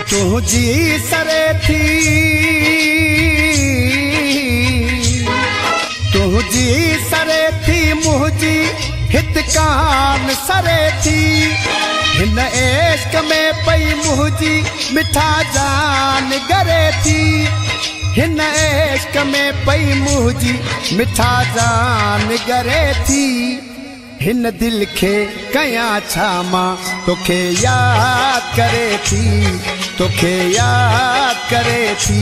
तुझी सरे थी, तुझी सरे थी मुझी हित कान सरे थी। हिन इश्क में पई मुझी मिठा जान गरे थी। हिन इश्क में पई मुझी मिठा जान गरे थी। हिन दिल के कया छा मां तोखे याद करे थी, तोखे याद करे थी,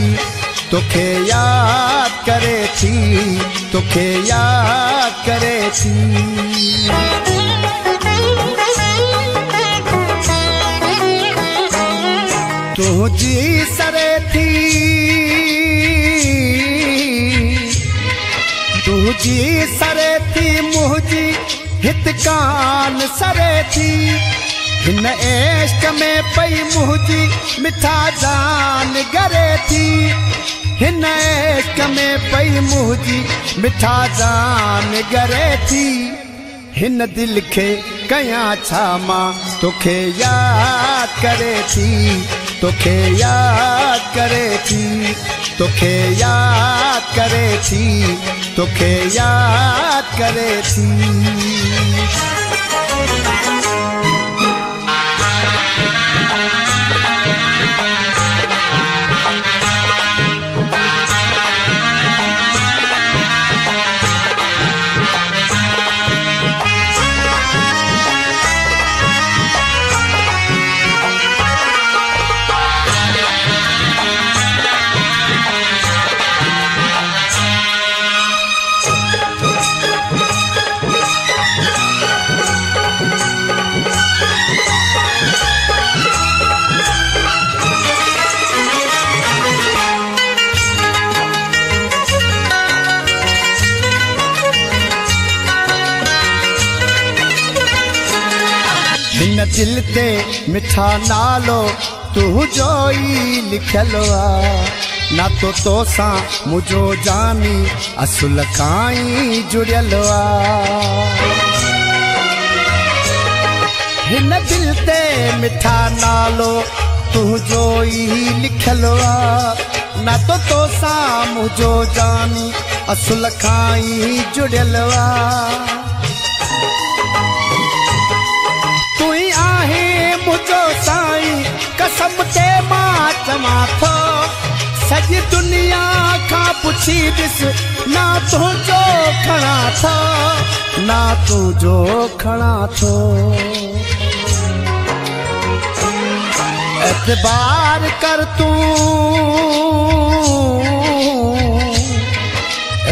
तोखे याद करे थी, तोखे याद करे थी। तुझी सरे थी, तुझी सरे थी मुझी हित कान सरे थी। हिन इश्क में पई मुझी मिठा जान गरे थी। हिन इश्क में पई मुझी मिठा जान गरे थी। हिन दिल के कया छा मां तोखे याद करे थी, तोखे याद करे थी, तोखे याद करे थी, तोखे याद करे थी। हिन दिल ते मिठा नालो तुझो ई लिखल आ। ना तो तोसां मुझो जानी असुल खां ई जुड़ियल आ। हिन दिल ते मिठा नालो तुझो ई लिखल आ। ना तो तोसां मुझो जानी असुल खां ई जुड़ियल आ। मुझो साईं कसम ते मां चवां थो, सॼी दुनिया खां पुछी ॾिस ना तुंहिंजो खणा थो, ना तुंहिंजो खणा थो। एतबार कर तूं,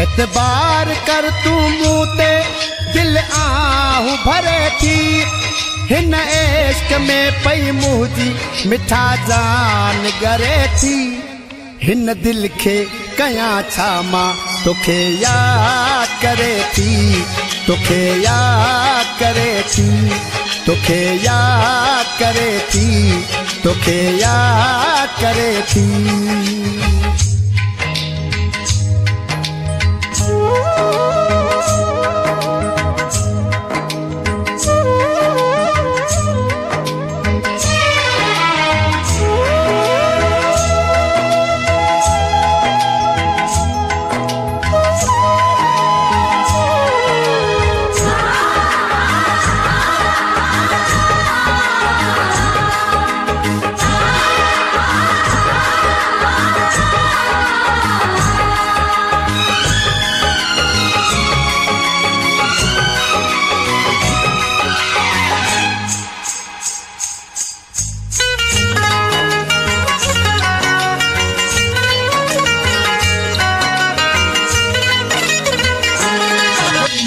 एतबार कर तूं मूं ते दिल आहूं भरे थी। हिन इश्क में पई मुझी मिठा जान गरे थी। हिन दिल के कया छा मां तोखे याद करे थी, तोखे याद करे थी, तोखे याद करे थी, तोखे याद करे थी।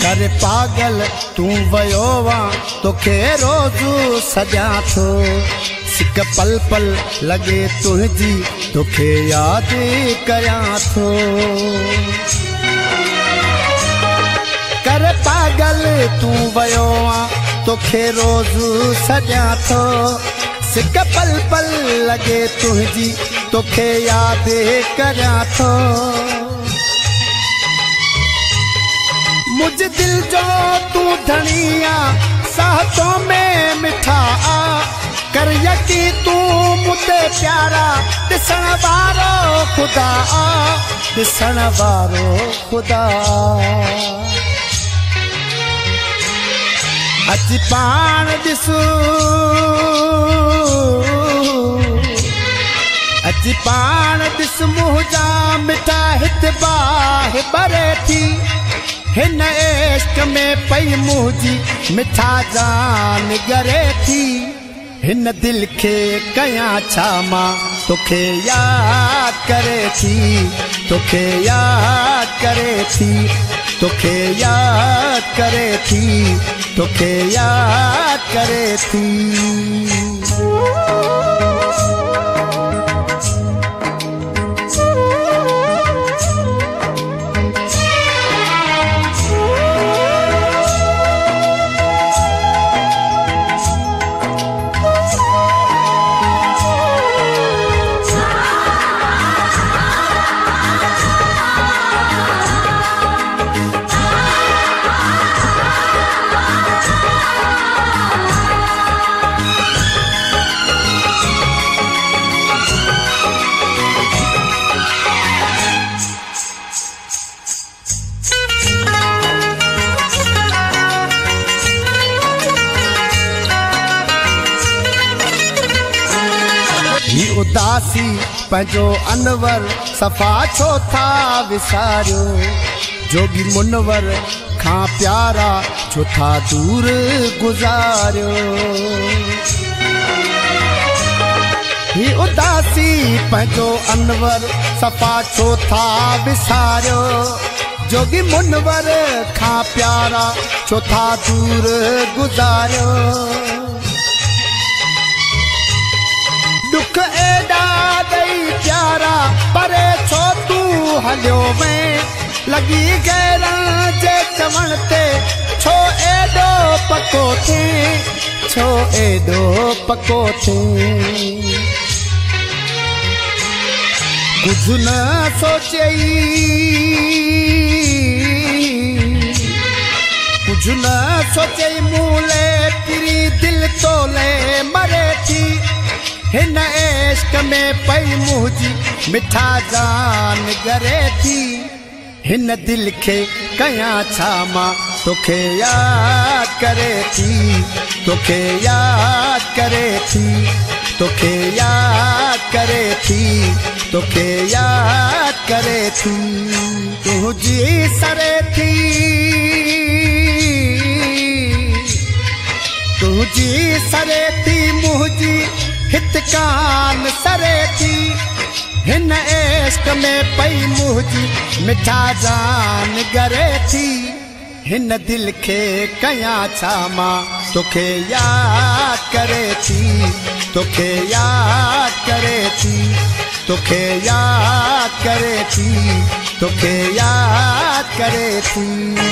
अरे पागल तू वयो वा तोखे रोज़ू सजा थो। सिक पल पल लगे तुझी तोखे याद करया थो। कर करे पागल तू वयो तोखे रोज़ सॼां थो सिक पल पल लगे तुझी तोखे याद करियां थो मुझ दिल जो तू धनिया साहतों में मिठा कर यकी तू मुझे प्यारा दिसण वारो खुदा दिसण वारो खुदा अच पान दिसू अच पान दिस मुझा मिठा हित बाह बरे थी हिन इश्क में पई मुझी मिठा जान गरे थी हिन दिल के कया छा मां तोखे याद करे थी तोखे याद करे थी तोखे याद करे थी तोखे याद करे थी उदासी पंहिंजो अनवर सफ़ा छो था विसारियो जोगी मुनवर खां प्यारा छो था दूर गुज़ारियो ही उदासी पंहिंजो अनवर सफ़ा छो था विसारियो जोगी मुनवर खां प्यारा छो था दूर गुज़ारियो दुख एडा दई प्यारा परे छो तू हलियो में लगी गैरां जे चवण ते छो एडो पको थे छो एडो पको थे कुछ न सोचई कुछ न सोचई मूले तेरी दिल तोले मरे थी हिन इश्क में पई मुझी मिठा जान गरे थी हिन दिल के कया छा मां तोखे याद करे थी तोखे याद करे थी तोखे याद करे थी तोखे याद करे थी तुझी सरे थी तुझी सरे थी मुझी हित कान सरे थी हिन इश्क में पई मुझी मिठा जान गरे थी हिन दिल के कया छा मां तोखे याद करे थी तोखे याद करे थी तोखे याद करे थी तोखे याद करे थी